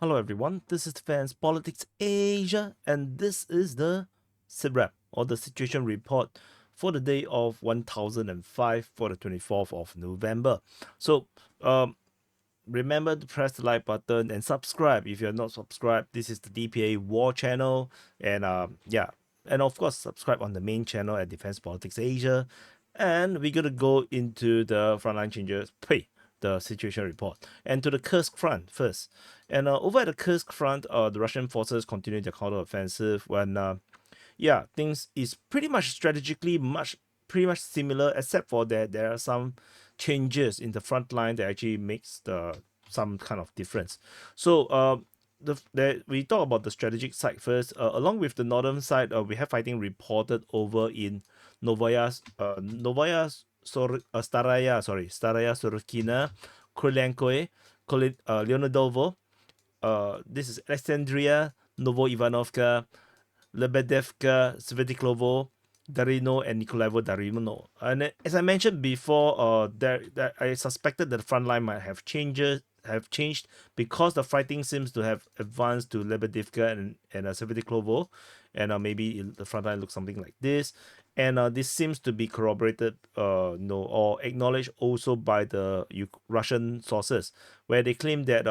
Hello everyone, this is Defense Politics Asia, and this is the SITREP, or the Situation Report for the day of 1005 for the 24th of November. So, remember to press the like button and subscribe if you're not subscribed. This is the DPA War channel, and and of course subscribe on the main channel at Defense Politics Asia. And we're gonna go into the frontline changes. The situation report and to the Kursk front first. And over at the Kursk front, the Russian forces continue their counteroffensive when things is pretty much strategically pretty much similar, except for that there are some changes in the front line that actually makes some kind of difference. So we talk about the strategic side first. Along with the northern side, we have fighting reported over in Staraya Sorokina, Krylenkoe, Leonidovo. This is Alexandria, Novo-Ivanovka, Lebedevka, Svetiklovo, Darino, and Nikolaevo Darino. And as I mentioned before, that I suspected that the front line might have changed because the fighting seems to have advanced to Lebedivka and Svetiklovo, and maybe the front line looks something like this. And this seems to be corroborated, or acknowledged also by the Russian sources, where they claim that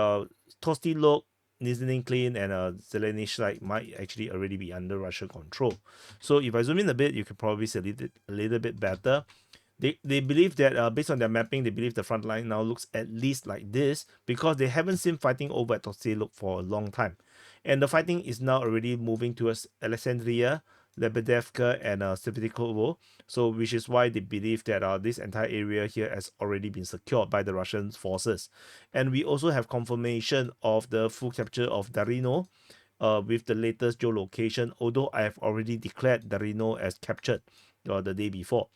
Tostilok, Nizhny Clean, and Zelenishite might actually already be under Russian control. So if I zoom in a bit, you can probably see a little bit better. They believe that based on their mapping, they believe the front line now looks at least like this because they haven't seen fighting over at Tostilok for a long time. And the fighting is now already moving towards Alexandria, Lebedevka, and Stepetikovo. So which is why they believe that this entire area here has already been secured by the Russian forces. And we also have confirmation of the full capture of Darino with the latest geolocation, although I have already declared Darino as captured the day before.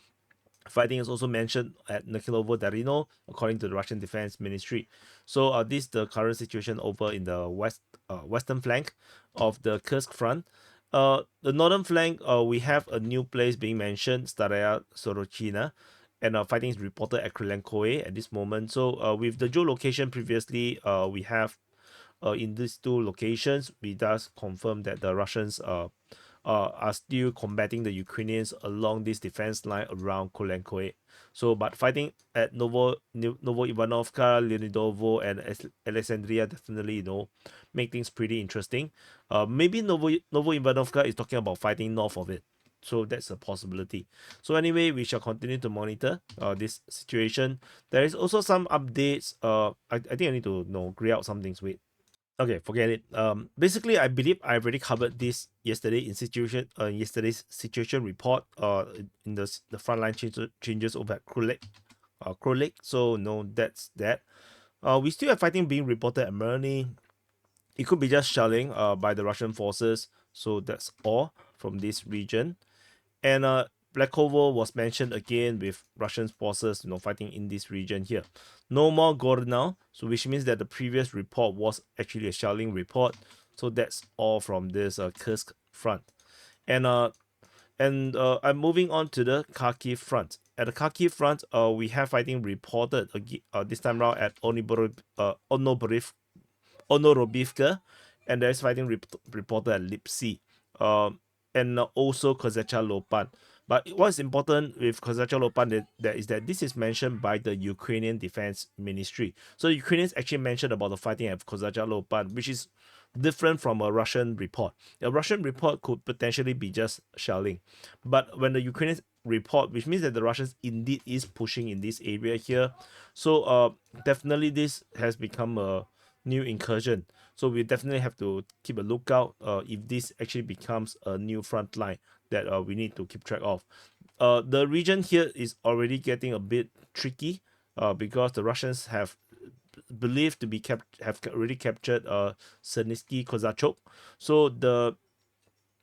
Fighting is also mentioned at Nikilovo Darino, according to the Russian Defense Ministry. So this is the current situation over in the western flank of the Kursk front. The northern flank, we have a new place being mentioned, Staraya Sorochina, and fighting is reported at Krylenkoe at this moment. So with the geolocation previously, we have in these two locations, we does confirm that the Russians are still combating the Ukrainians along this defense line around Kolenkoe. So, but fighting at Novo-Ivanovka, Leonidovo, and Alexandria definitely, make things pretty interesting. Maybe Novo-Ivanovka is talking about fighting north of it. So that's a possibility. So anyway, we shall continue to monitor this situation. There is also some updates. I think I need to grey out some things. Wait. Okay, forget it. Basically, I believe I already covered this yesterday in yesterday's situation report. In the frontline changes over at Krolek. So no, that's that. We still have fighting being reported at Merny. It could be just shelling by the Russian forces. So that's all from this region. And Blackovo was mentioned again with Russian forces, fighting in this region here. No more Gornal, so which means that the previous report was actually a shelling report. So that's all from this Kursk front. And I'm moving on to the Kharkiv front. At the Kharkiv front, we have fighting reported this time around at Onorobivka, and there's fighting reported at Lipsy. And also Kozacha Lopan. But what's important with Kozacha Lopan is that this is mentioned by the Ukrainian Defense Ministry. So the Ukrainians actually mentioned about the fighting at Kozacha Lopan, which is different from a Russian report. A Russian report could potentially be just shelling. But when the Ukrainians report, which means that the Russians indeed is pushing in this area here. So definitely this has become a new incursion. So we definitely have to keep a lookout if this actually becomes a new front line that we need to keep track of. The region here is already getting a bit tricky because the Russians have believed to be have already captured Sernitsky Kozachok. So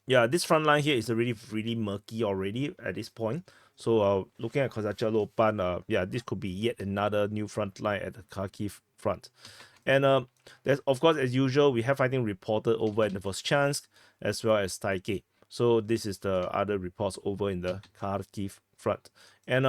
this front line here is already really murky already at this point. So looking at Kozacha Lopan, this could be yet another new front line at the Kharkiv front. And there's, of course, as usual, we have fighting reported over in the Voschansk as well as Taike. So this is the other reports over in the Kharkiv front. And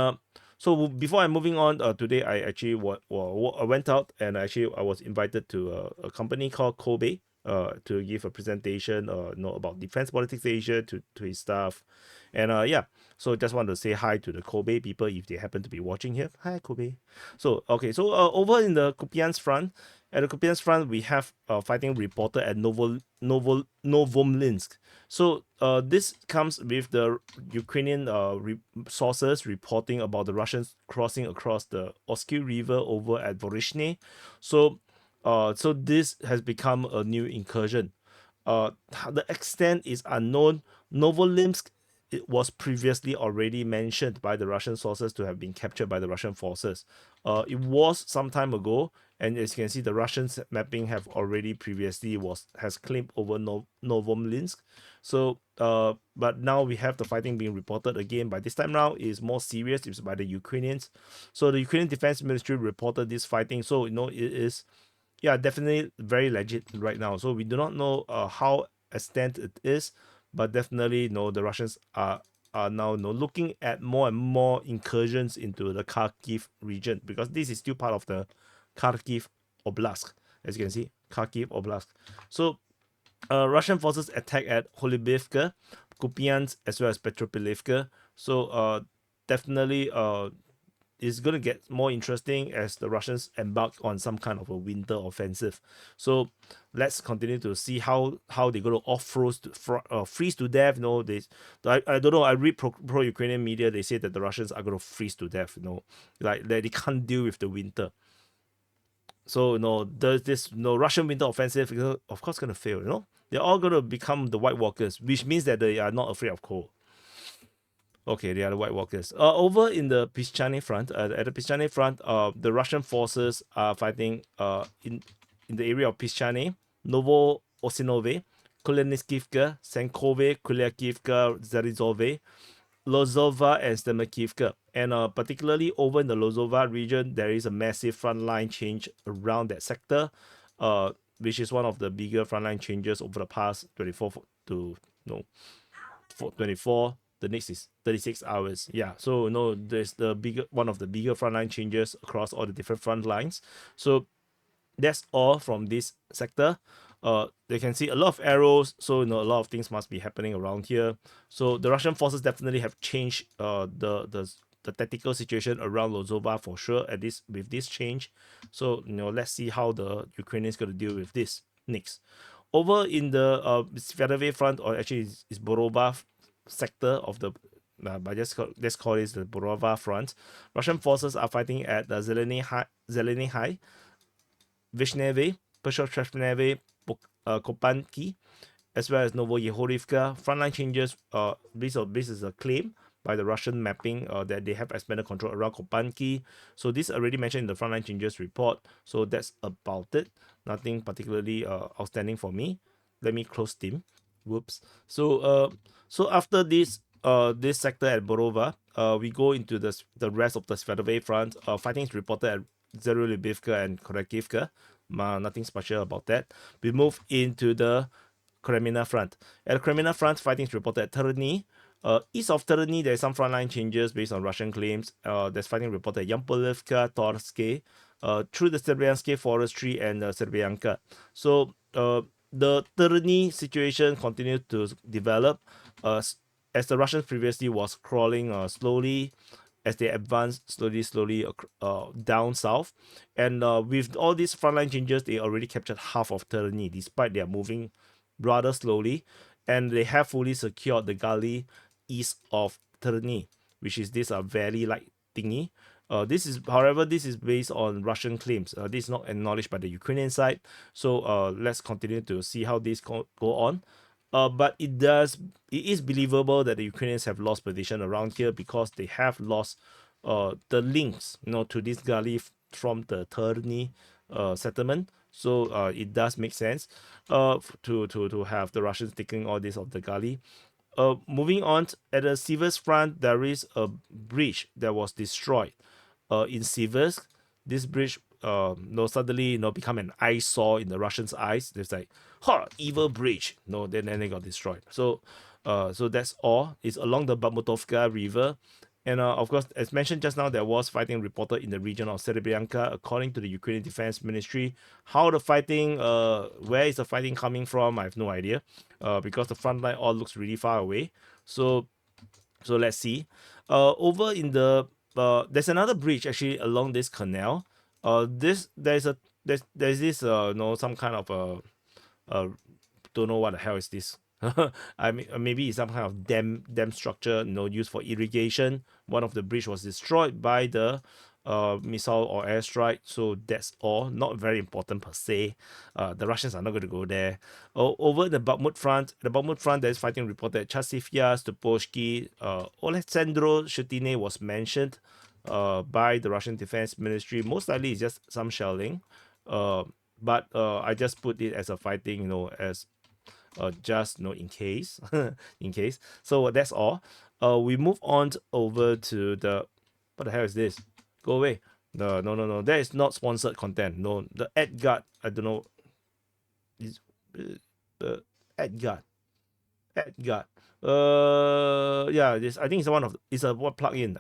So before I'm moving on, today I actually I went out and I was invited to a company called Kobe to give a presentation about defense politics Asia to his staff. And yeah, so just want to say hi to the Kobe people if they happen to be watching here. Hi Kobe. So okay, so over in the Kupiansk front, at the Kupiansk front we have fighting reported at Novomlinsk. So this comes with the Ukrainian sources reporting about the Russians crossing across the OSKIL River over at Vorishny. So so this has become a new incursion. The extent is unknown. Novolimsk, it was previously already mentioned by the Russian sources to have been captured by the Russian forces. It was some time ago, and as you can see, the Russian mapping have already previously has claimed over Novomlinsk. So, but now we have the fighting being reported again. By this time now, is more serious. It's by the Ukrainians. So the Ukrainian Defense Ministry reported this fighting. So it is, yeah, definitely very legit right now. So we do not know how extent it is, but definitely the Russians are now looking at more and more incursions into the Kharkiv region, because this is still part of the Kharkiv Oblast, as you can see, Kharkiv Oblast. So Russian forces attack at Holubivka, Kupiansk, as well as Petropavlivka. So definitely it's going to get more interesting as the Russians embark on some kind of a winter offensive. So let's continue to see how they're going to freeze to death. I don't know. I read pro Ukrainian media. They say that the Russians are going to freeze to death. Like they can't deal with the winter. So there's this Russian winter offensive, of course, going to fail. They're all going to become the White Walkers, which means that they are not afraid of cold. Okay, they are the White Walkers. Over in the Pischani front, at the Pischani front, the Russian forces are fighting in the area of Pischani, Novo Osinove, Koleniskivka, Sankove, Kuliakivka, Zarizove, Lozova, and Stemakivka. And particularly over in the Lozova region, there is a massive frontline change around that sector, which is one of the bigger frontline changes over the past 24 to 24. The next is 36 hours. Yeah, so there's one of the bigger frontline changes across all the different front lines. So that's all from this sector. They can see a lot of arrows, so a lot of things must be happening around here. So the Russian forces definitely have changed the tactical situation around Lozova for sure with this change. So let's see how the Ukrainians going to deal with this next. Over in the Sviatove front, or actually is Borova sector of the but let's call it the Borova front. Russian forces are fighting at the Zeleny High, Vishneve, Peshotrevneve, Kopanki, as well as Novoyehorivka. Frontline changes. This is a claim by the Russian mapping that they have expanded control around Kopanki. So this already mentioned in the frontline changes report. So that's about it. Nothing particularly outstanding for me. Let me close Steam. Whoops. So after this sector at Borova, we go into the rest of the Sviatove front. Fighting is reported at Zerulibivka and Kharkivka. Nothing special about that. We move into the Kremina front. At the Kremina front, fighting is reported at Terny. East of Terny, there is some frontline changes based on Russian claims. There's fighting reported at Yampolivka, Torske, through the Serbianske forestry and Serbianka. So the Terny situation continued to develop as the Russians previously was crawling slowly as they advanced slowly down south. And with all these frontline changes, they already captured half of Terny, despite they are moving rather slowly. And they have fully secured the gully east of Terny, which is this valley-like thingy. However, this is based on Russian claims. This is not acknowledged by the Ukrainian side. So let's continue to see how this go on. But it is believable that the Ukrainians have lost position around here because they have lost the links, to this gully from the Terny settlement. So it does make sense to have the Russians taking all this of the gully. Moving on, at the Siversk front, there is a bridge that was destroyed. In Siversk, this bridge suddenly become an eyesore in the Russians' eyes. It's like, evil bridge. Then they got destroyed. So that's all. It's along the Bamutovka River, And of course, as mentioned just now, there was fighting reported in the region of Serbianka, according to the Ukrainian Defense Ministry. How the fighting, where is the fighting coming from? I have no idea, because the front line all looks really far away. So let's see. Over in the there's another bridge actually along this canal. There's this some kind of don't know what the hell is this. I mean, maybe it's some kind of dam structure, used for irrigation. One of the bridge was destroyed by the missile or airstrike. So that's all. Not very important per se. The Russians are not going to go there. Over the Bakhmut front, there's fighting reported. Chasivya, Stupovsky, Oleksandro Shetine was mentioned by the Russian Defense Ministry. Most likely it's just some shelling. But I just put it as a fighting, as just in case. In case. So that's all. We move on over to the, what the hell is this? Go away. No, that is not sponsored content. No, the ad guard, I don't know, is the ad guard. Yeah, this, I think it's one of it's a what plugin.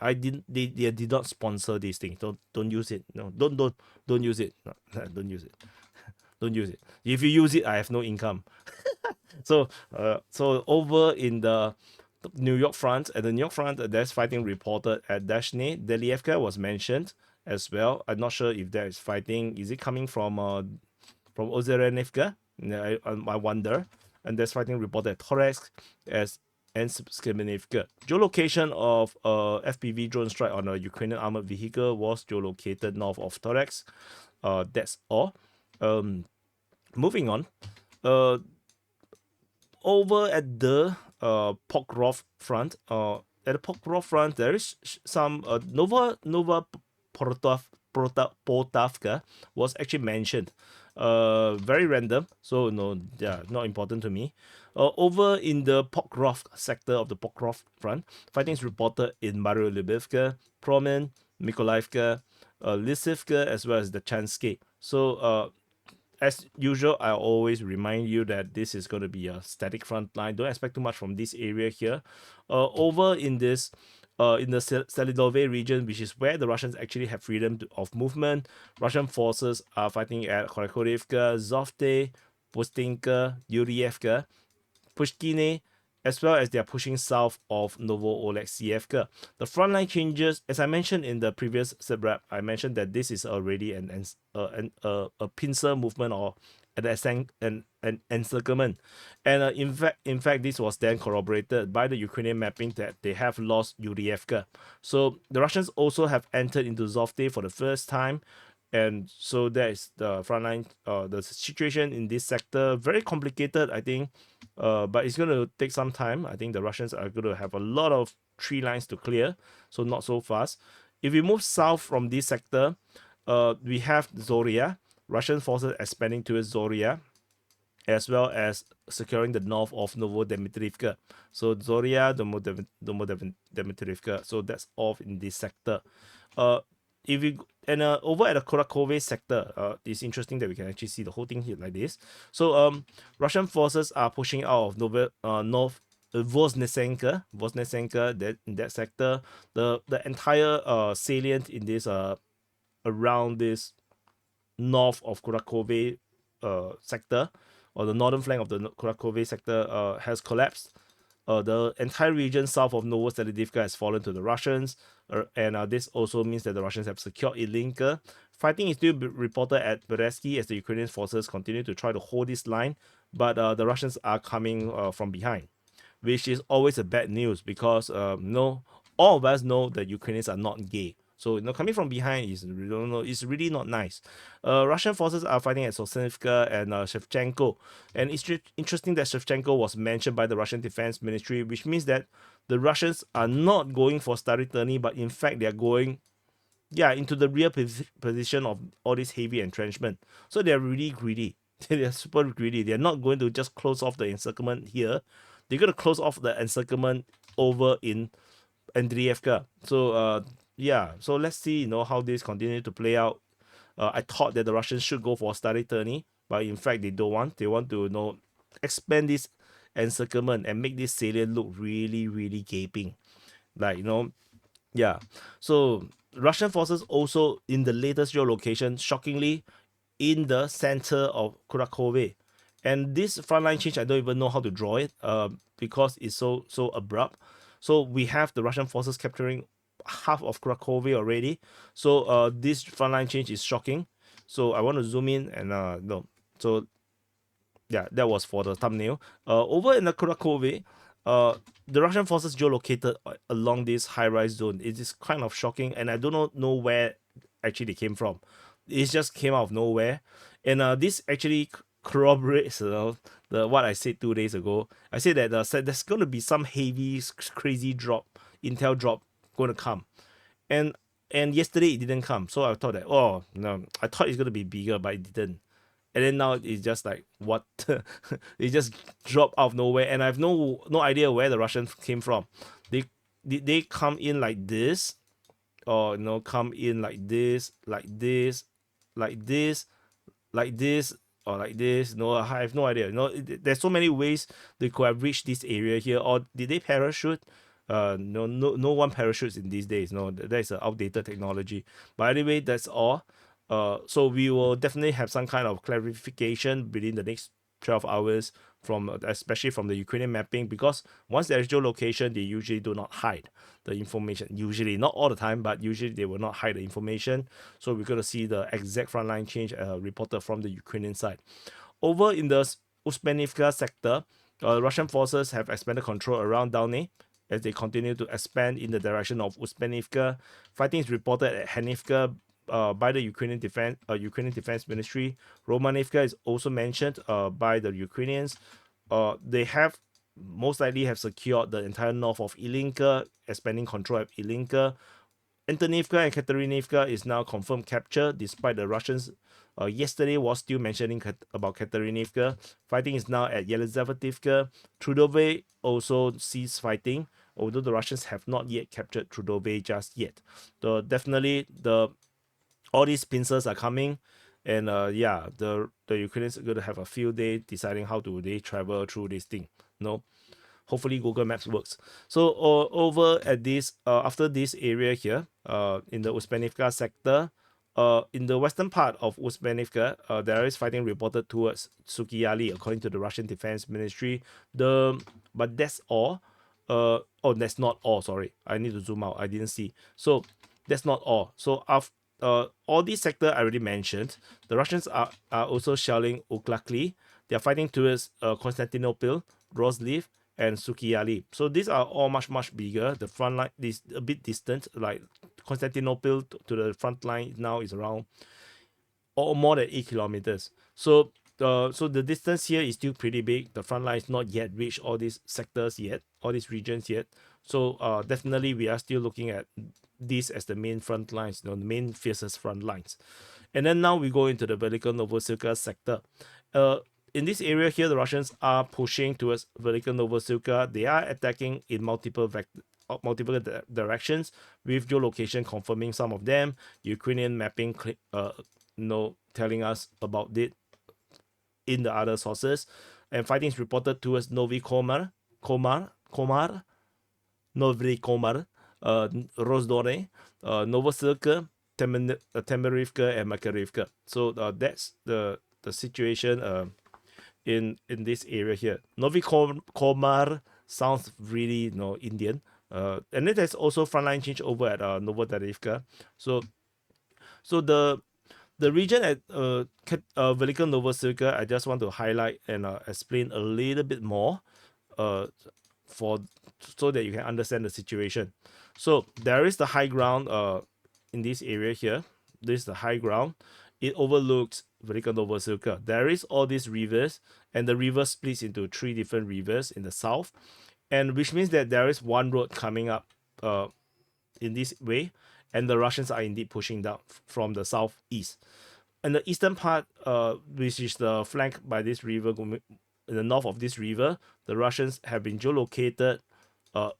They did not sponsor these things. Don't use it. No, don't use it. No, don't use it. Don't use it. If you use it, I have no income. So over in the New York front, at the New York front, there's fighting reported at Dashne. Delievka was mentioned as well. I'm not sure if there is fighting. Is it coming from Ozerenivka? I wonder. And there's fighting reported at Toretsk and Skremenivka. Geolocation of FPV drone strike on a Ukrainian armored vehicle was geolocated north of Toretsk. That's all. Moving on. Over at the Pokrov front, at the Pokrov front, there is some Nova Poltavka was actually mentioned. Very random, so no, yeah, not important to me. Over in the Pokrov sector of the Pokrov front, fighting is reported in Mariolubivka, Promen, Mykolaievka, Lysivka, as well as the Chansky. So as usual, I always remind you that this is going to be a static front line. Don't expect too much from this area here. Over in this, in the Selidove region, which is where the Russians actually have freedom of movement, Russian forces are fighting at Kharkivka, Zovte, Pustinka, Yurievka, Pushkine, as well as they are pushing south of Novo-Oleksievka. The frontline changes, as I mentioned in the previous SITREP, I mentioned that this is already a pincer movement or an encirclement. And in fact, this was then corroborated by the Ukrainian mapping that they have lost Yurievka. So the Russians also have entered into Zovte for the first time. And so that is the frontline, the situation in this sector. Very complicated, I think. But it's going to take some time. I think the Russians are going to have a lot of tree lines to clear, so not so fast. If we move south from this sector, we have Zoria. Russian forces expanding towards Zoria, as well as securing the north of Novodemitrivka. So Zoria, Novodemitrivka. So that's off in this sector. If you over at the Kharkiv sector, it's interesting that we can actually see the whole thing here like this. So Russian forces are pushing out of North Voznesenka, that in that sector. The entire salient in this around this north of Kharkiv sector, or the northern flank of the Kharkiv sector, has collapsed. The entire region south of Novoselidivka has fallen to the Russians, and this also means that the Russians have secured Ilinka. Fighting is still reported at Bereski as the Ukrainian forces continue to try to hold this line, but the Russians are coming from behind, which is always a bad news because all of us know that Ukrainians are not gay. So coming from behind is really not nice. Russian forces are fighting at Sosenivka and Shevchenko, and it's interesting that Shevchenko was mentioned by the Russian Defense Ministry, which means that the Russians are not going for Staritany, but in fact they are going, into the rear position of all this heavy entrenchment. So they are really greedy. They are super greedy. They are not going to just close off the encirclement here. They're going to close off the encirclement over in Andrievka. So so let's see how this continue to play out. I thought that the Russians should go for Staritany, but in fact they don't want. They want to expand this encirclement and make this salient look really, really gaping. Like Yeah. So Russian forces also in the latest geolocation, shockingly, in the center of Kharkiv. And this frontline change, I don't even know how to draw it, because it's so abrupt. So we have the Russian forces capturing half of Kharkiv already. So this frontline change is shocking. So I want to zoom in and no. So yeah, that was for the thumbnail. Over in the Kharkiv, the Russian forces geolocated along this high-rise zone. It is kind of shocking, and I do not know where actually they came from. It just came out of nowhere, and this actually corroborates the what I said 2 days ago. I said that there's going to be some heavy, crazy drop, intel drop going to come, and yesterday it didn't come. So I thought that, oh no, I thought it's going to be bigger, but it didn't. And then now it's just like what it just dropped out of nowhere, and I have no idea where the Russians came from. They did they come in like this, or come in like this, like this, like this, like this, or like this. No, I have no idea. There's so many ways they could have reached this area here. Or did they parachute? No one parachutes in these days. No, that is an outdated technology. But anyway, that's all. So we will definitely have some kind of clarification within the next 12 hours, from especially from the Ukrainian mapping, because once there is geolocation, they usually do not hide the information. Usually, not all the time, but usually they will not hide the information. So we're going to see the exact frontline change reported from the Ukrainian side. Over in the Uspenivka sector, Russian forces have expanded control around Dalny as they continue to expand in the direction of Uspenivka. Fighting is reported at Hanivka by the Ukrainian Defense Ministry. Romanivka is also mentioned by the Ukrainians. They have most likely have secured the entire north of Ilinka, expanding control of Ilinka. Antonivka and Katerinivka is now confirmed capture, despite the Russians yesterday was still mentioning about Katerinivka. Fighting is now at Yelizavetivka. Trudove also ceased fighting, although the Russians have not yet captured Trudove just yet. Definitely all these pincers are coming, and yeah, the Ukrainians are going to have a few days deciding how do they travel through this thing. Hopefully Google Maps works. So over at this after this area here, in the Uspenivka sector, in the western part of Uspenivka, there is fighting reported towards Sukiyali, according to the Russian Defense Ministry. But that's all. That's not all. Sorry, I need to zoom out. I didn't see. So that's not all. So after all these sectors I already mentioned, the Russians are also shelling Uklakli. They are fighting towards Constantinople, Roslev, and Sukiyali. So these are all much bigger. The front line is a bit distant. Like Constantinople to the front line now is around or more than 8 kilometers. So the distance here is still pretty big. The front line is not yet reached all these sectors yet, all these regions yet. So definitely we are still looking at this as the main front lines, the main fiercest front lines. And then now we go into the Velika Novosilka sector. In this area here, the Russians are pushing towards Velika Novosilka. They are attacking in multiple directions, with geolocation confirming some of them. Ukrainian mapping telling us about it in the other sources. And fighting is reported towards Novi Komar, Novi Komar, Rozdore, Novosilka, Temerivka, and Makarivka. So that's the situation in this area here. Novi Komar sounds really Indian. And then there's also frontline change over at Novodarivka. So the region at Velika Novosilka, I just want to highlight and explain a little bit more for so that you can understand the situation. So there is the high ground in this area here. This is the high ground. It overlooks Velika Novosilka. There is all these rivers, and the river splits into 3 different rivers in the south, and which means that there is one road coming up in this way, and the Russians are indeed pushing down from the southeast. And the eastern part, which is the flanked by this river, in the north of this river, the Russians have been geolocated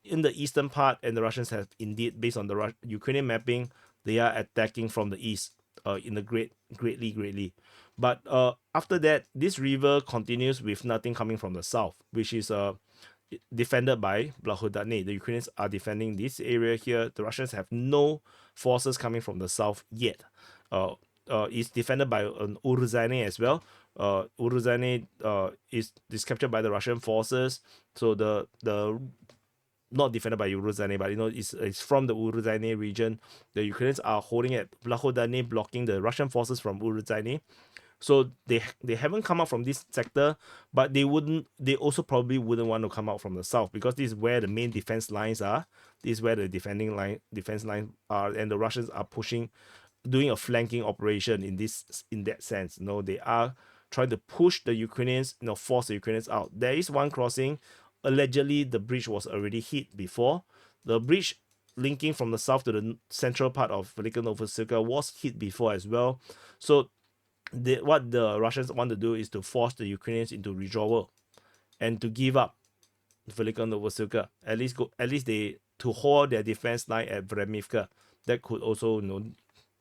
in the eastern part, and the Russians have indeed, based on the Ukrainian mapping, they are attacking from the east in the greatly. But after that, this river continues with nothing coming from the south, which is defended by Blahodane. The Ukrainians are defending this area here. The Russians have no forces coming from the south yet. It's defended by an Uruzane as well. Uruzane is captured by the Russian forces. So the not defended by Uruzane, but it's from the Uruzane region. The Ukrainians are holding at Blahodane, blocking the Russian forces from Uruzane. So they haven't come out from this sector, but they also probably wouldn't want to come out from the south, because this is where the main defense lines are. This is where the defense lines are, and the Russians are doing a flanking operation in that sense. They are trying to push the Ukrainians, force the Ukrainians out. There is one crossing. Allegedly, the bridge was already hit before. The bridge linking from the south to the central part of Velika Novosibirsk was hit before as well. So what the Russians want to do is to force the Ukrainians into withdrawal and to give up Velika Novosibirsk. At least they to hold their defense line at Vremivka. That could also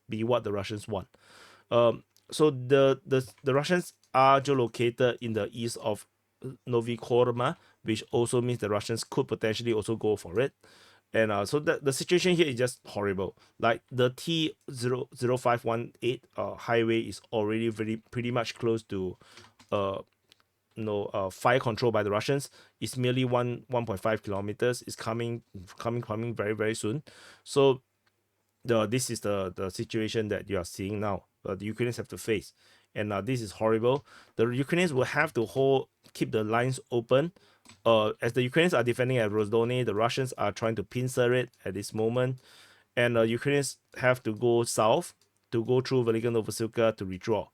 be what the Russians want. So the Russians are geolocated in the east of Novi Korma, which also means the Russians could potentially also go for it. And so the situation here is just horrible. Like the T0518 highway is already pretty much close to fire control by the Russians. It's merely 1.5 kilometers. It's coming very, very soon. So this is the situation that you are seeing now. The Ukrainians have to face, and this is horrible. The Ukrainians will have to keep the lines open. As the Ukrainians are defending at Rozdone, the Russians are trying to pincer it at this moment, and Ukrainians have to go south to go through Velika Novosibirsk to withdraw.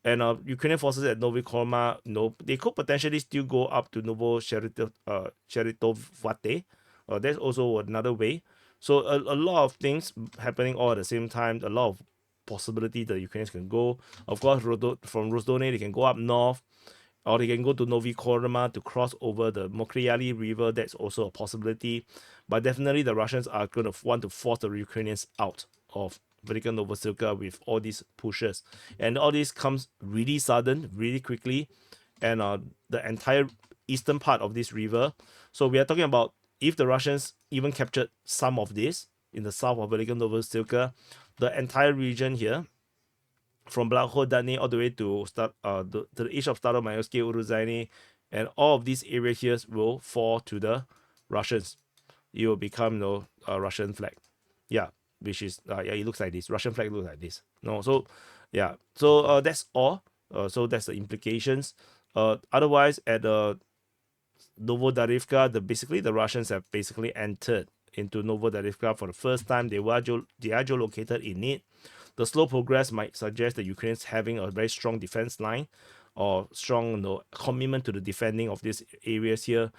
And Ukrainian forces at Novi Korma, they could potentially still go up to Novo Cheritovaty. That's also another way. So a lot of things happening all at the same time. A lot of possibility the Ukrainians can go. Of course, from Rozdone, they can go up north, or they can go to Novi Korma to cross over the Mokryali River. That's also a possibility. But definitely the Russians are going to want to force the Ukrainians out of Velika Novosibirsk with all these pushes. And all this comes really sudden, really quickly. And the entire eastern part of this river. So we are talking about, if the Russians even captured some of this in the south of Velika Novosibirsk, the entire region here, from Blahodane all the way to the east of Staromayorsky, Uruzane, and all of these areas here will fall to the Russians. It will become a Russian flag. Yeah, which is it looks like this. Russian flag looks like this. So that's all. So that's the implications. Otherwise, at Novodarivka, the Russians have basically entered into Novodarivka for the first time. They are geolocated in it. The slow progress might suggest the Ukrainians having a very strong defense line or strong commitment to the defending of these areas here.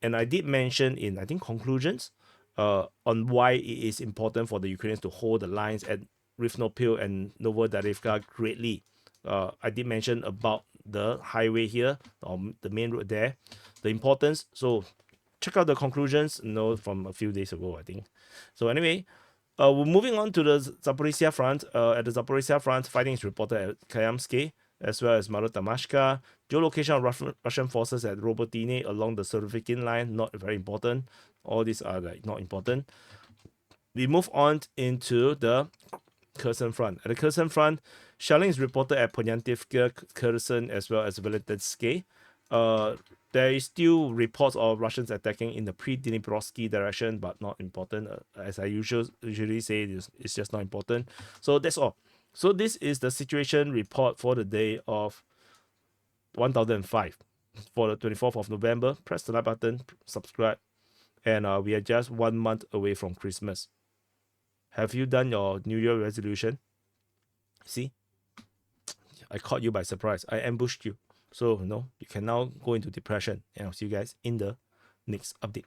And I did mention in, I think, conclusions on why it is important for the Ukrainians to hold the lines at Rivnopil and Novodarivka greatly. I did mention about the highway here, the main road there, the importance. So check out the conclusions, from a few days ago, I think. So anyway, we're moving on to the Zaporizhia front. At the Zaporizhia front, fighting is reported at Kayamsky as well as Marotamashka. Geolocation of Russian forces at Robotine along the Surovikin line, not very important. All these are not important. We move on into the Kherson front. At the Kherson front, shelling is reported at Ponyantivka, Kherson, as well as Velitetsky. There is still reports of Russians attacking in the pre-Dniprovsky direction, but not important. As I usually say, it's just not important. So that's all. So this is the situation report for the day of 1005 for the 24th of November. Press the like button, subscribe, and we are just 1 month away from Christmas. Have you done your New Year resolution? See, I caught you by surprise. I ambushed you. So, you can now go into depression. And I'll see you guys in the next update.